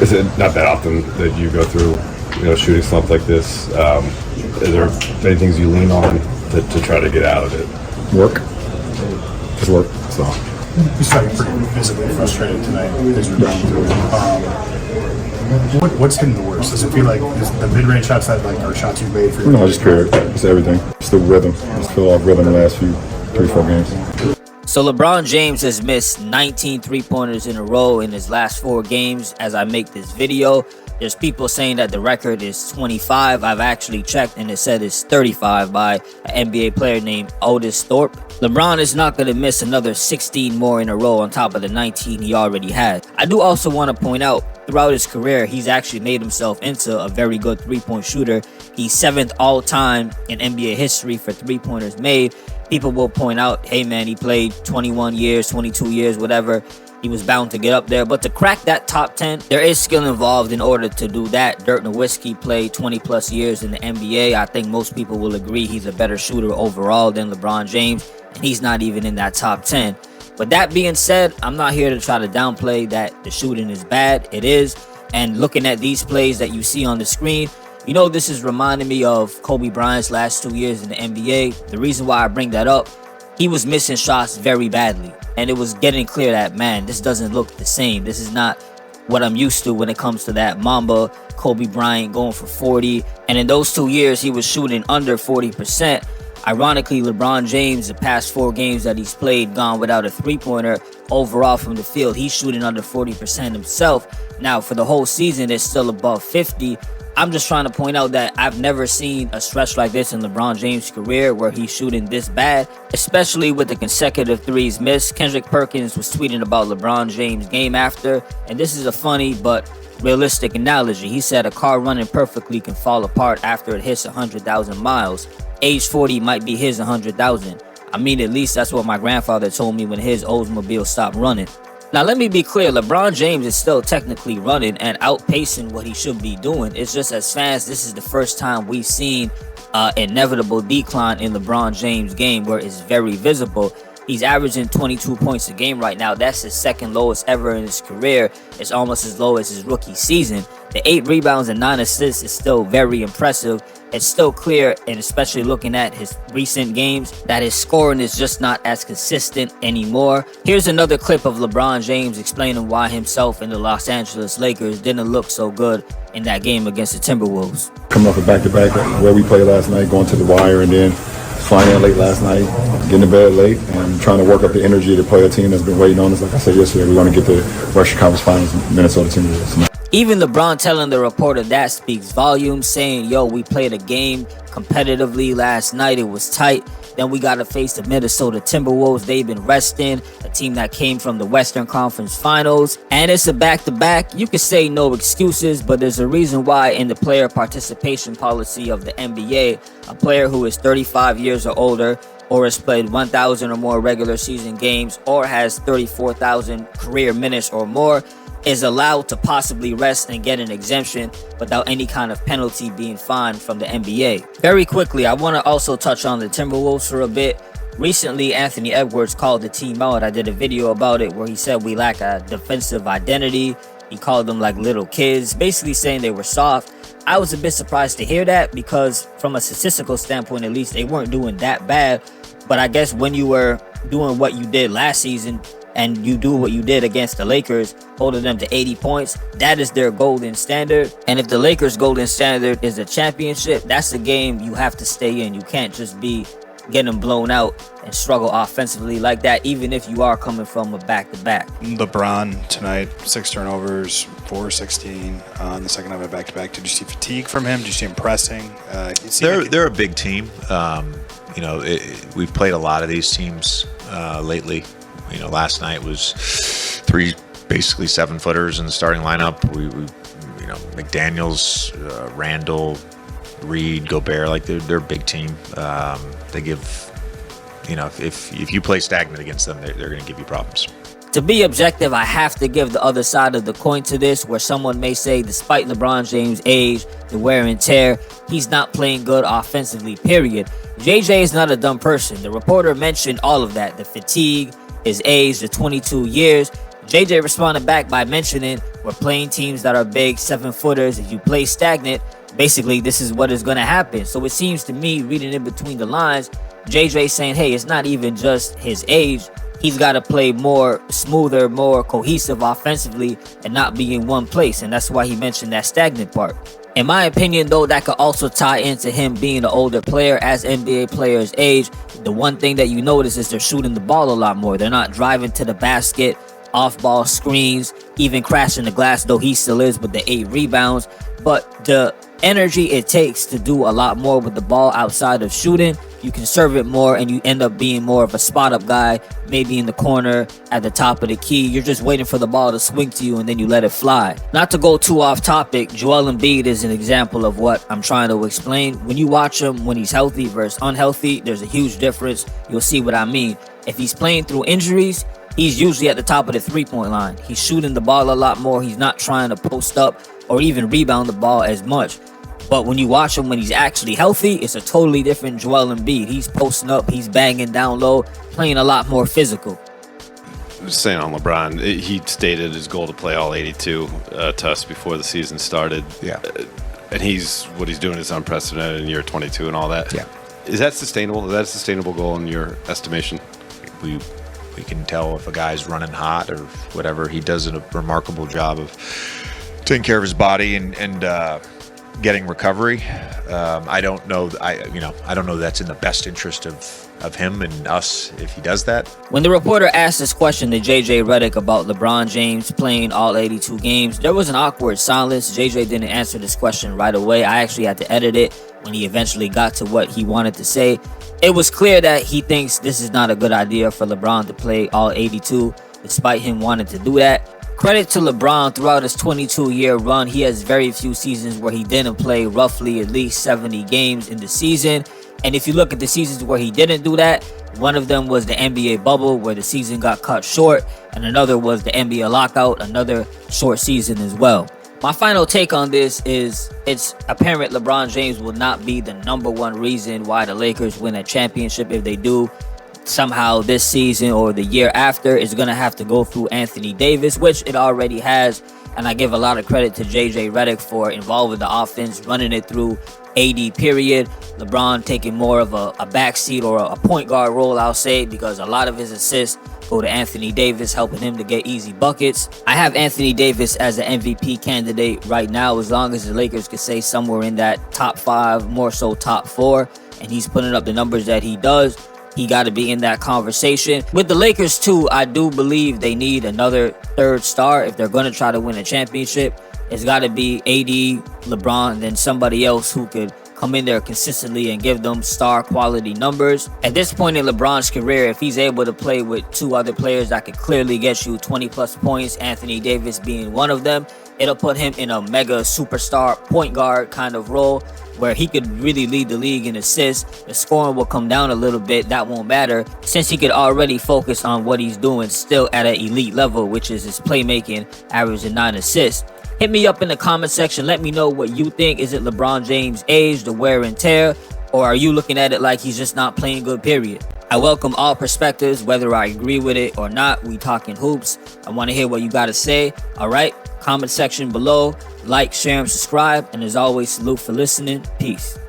Is it not that often that you go through, shooting slump like this? Is there many things you lean on to try to get out of it? Work. Just work. So. You started pretty visibly frustrated tonight as you're going through it. What's hitting the worst? Does it feel like the mid-range shots that are shots you made for your No, just period. It's everything. It's the rhythm. Just feel off rhythm the last 3-4 games. So LeBron James has missed 19 three-pointers in a row in his last 4 games as I make this video. There's people saying that the record is 25. I've actually checked and it said it's 35 by an NBA player named Otis Thorpe. LeBron is not going to miss another 16 more in a row on top of the 19 he already had. I do also want to point out, throughout his career, he's actually made himself into a very good three-point shooter. He's 7th all-time in NBA history for three-pointers made. People will point out, hey man, he played 21 years, 22 years, whatever. He was bound to get up there. But to crack that top 10, there is skill involved in order to do that. Dirk Nowitzki played 20 plus years in the NBA. I think most people will agree he's a better shooter overall than LeBron James. And he's not even in that top 10. But that being said, I'm not here to try to downplay that the shooting is bad. It is. And looking at these plays that you see on the screen, this is reminding me of Kobe Bryant's last 2 years in the NBA. The reason why I bring that up, he was missing shots very badly. And it was getting clear that, man, this doesn't look the same. This is not what I'm used to when it comes to that Mamba, Kobe Bryant going for 40. And in those 2 years, he was shooting under 40%. Ironically, LeBron James, the past 4 games that he's played, gone without a three-pointer overall from the field. He's shooting under 40% himself. Now, for the whole season, it's still above 50. I'm just trying to point out that I've never seen a stretch like this in LeBron James' career where he's shooting this bad, especially with the consecutive threes missed. Kendrick Perkins was tweeting about LeBron James' game after, and this is a funny but realistic analogy. He said a car running perfectly can fall apart after it hits 100,000 miles. Age 40 might be his 100,000. I mean, at least that's what my grandfather told me when his Oldsmobile stopped running. Now, let me be clear. LeBron James is still technically running and outpacing what he should be doing. It's just as fans, this is the first time we've seen inevitable decline in LeBron James' game where it's very visible. He's averaging 22 points a game right now. That's his second lowest ever in his career. It's almost as low as his rookie season. The 8 rebounds and 9 assists is still very impressive. It's still clear, and especially looking at his recent games, that his scoring is just not as consistent anymore. Here's another clip of LeBron James explaining why himself and the Los Angeles Lakers didn't look so good in that game against the Timberwolves. Coming off a back-to-back where we played last night, going to the wire, and then flying in late last night, getting to bed late, and trying to work up the energy to play a team that's been waiting on us. Like I said yesterday, we want to get to Western Conference Finals in Minnesota Timberwolves. Even LeBron telling the reporter that speaks volumes, saying, yo, we played a game competitively last night. It was tight. Then we got to face the Minnesota Timberwolves. They've been resting, a team that came from the Western Conference Finals. And it's a back-to-back. You can say no excuses, but there's a reason why in the player participation policy of the NBA, a player who is 35 years or older or has played 1,000 or more regular season games or has 34,000 career minutes or more is allowed to possibly rest and get an exemption without any kind of penalty being fined from the NBA. Very quickly, I want to also touch on the Timberwolves for a bit. Recently, Anthony Edwards called the team out. I did a video about it where he said we lack a defensive identity. He called them like little kids, basically saying they were soft. I was a bit surprised to hear that because from a statistical standpoint, at least, they weren't doing that bad. But I guess when you were doing what you did last season, and you do what you did against the Lakers, holding them to 80 points, that is their golden standard. And if the Lakers' golden standard is a championship, that's a game you have to stay in. You can't just be getting blown out and struggle offensively like that, even if you are coming from a back-to-back. LeBron tonight, 6 turnovers, 4-16 on the second of a back-to-back. Did you see fatigue from him? Did you see him pressing? They're a big team. We've played a lot of these teams lately. Last night was 3 basically 7-footers in the starting lineup. We McDaniels, Randall, Reed, Gobert, like they're a big team. They give, if you play stagnant against them, they're going to give you problems. To be objective, I have to give the other side of the coin to this, where someone may say, despite LeBron James' age, the wear and tear, he's not playing good offensively, period. JJ is not a dumb person. The reporter mentioned all of that, the fatigue, his age, the 22 years. JJ responded back by mentioning, we're playing teams that are big 7-footers. If you play stagnant, basically this is what is going to happen. So it seems to me, reading in between the lines, JJ saying, hey, it's not even just his age. He's got to play more smoother, more cohesive offensively and not be in one place. And that's why he mentioned that stagnant part. In my opinion, though, that could also tie into him being an older player. As NBA players age, the one thing that you notice is they're shooting the ball a lot more. They're not driving to the basket, off-ball screens, even crashing the glass, though he still is with the 8 rebounds. But the energy it takes to do a lot more with the ball outside of shooting, you can serve it more and you end up being more of a spot-up guy, maybe in the corner at the top of the key. You're just waiting for the ball to swing to you and then you let it fly. Not to go too off topic, Joel Embiid is an example of what I'm trying to explain. When you watch him when he's healthy versus unhealthy, there's a huge difference. You'll see what I mean. If he's playing through injuries, he's usually at the top of the three-point line. He's shooting the ball a lot more. He's not trying to post up or even rebound the ball as much. But when you watch him when he's actually healthy, it's a totally different Joel Embiid. He's posting up, he's banging down low, playing a lot more physical. Just saying on LeBron, he stated his goal to play all 82 to us before the season started. Yeah. And what he's doing is unprecedented in year 22 and all that. Yeah. Is that sustainable? Is that a sustainable goal in your estimation? We can tell if a guy's running hot or whatever. He does a remarkable job of taking care of his body and getting recovery. I don't know. I don't know that's in the best interest of him and us if he does that. When the reporter asked this question to JJ Redick about LeBron James playing all 82 games, there was an awkward silence. JJ didn't answer this question right away. I actually had to edit it when he eventually got to what he wanted to say. It was clear that he thinks this is not a good idea for LeBron to play all 82, despite him wanting to do that. Credit to LeBron, throughout his 22-year run, he has very few seasons where he didn't play roughly at least 70 games in the season. And if you look at the seasons where he didn't do that, one of them was the NBA bubble where the season got cut short, and another was the NBA lockout, another short season as well. My final take on this is it's apparent LeBron James will not be the #1 reason why the Lakers win a championship. If they do somehow this season or the year after, it's going to have to go through Anthony Davis, which it already has. And I give a lot of credit to JJ Redick for involving the offense, running it through AD period. LeBron taking more of a backseat or a point guard role, I'll say, because a lot of his assists go to Anthony Davis, helping him to get easy buckets. I have Anthony Davis as the MVP candidate right now, as long as the Lakers could say somewhere in that top 5, more so top 4, and he's putting up the numbers that he does. He got to be in that conversation. With the Lakers, too, I do believe they need another third star if they're going to try to win a championship. It's got to be AD, LeBron, and then somebody else who could come in there consistently and give them star quality numbers. At this point in LeBron's career, if he's able to play with 2 other players that could clearly get you 20+ points, Anthony Davis being one of them, it'll put him in a mega superstar point guard kind of role where he could really lead the league in assists. The scoring will come down a little bit. That won't matter since he could already focus on what he's doing still at an elite level, which is his playmaking, averaging 9 assists. Hit me up in the comment section. Let me know what you think. Is it LeBron James' age, the wear and tear, or are you looking at it like he's just not playing good, period? I welcome all perspectives, whether I agree with it or not. We talking hoops. I want to hear what you got to say. All right, comment section below. Like, share, and subscribe. And as always, salute for listening. Peace.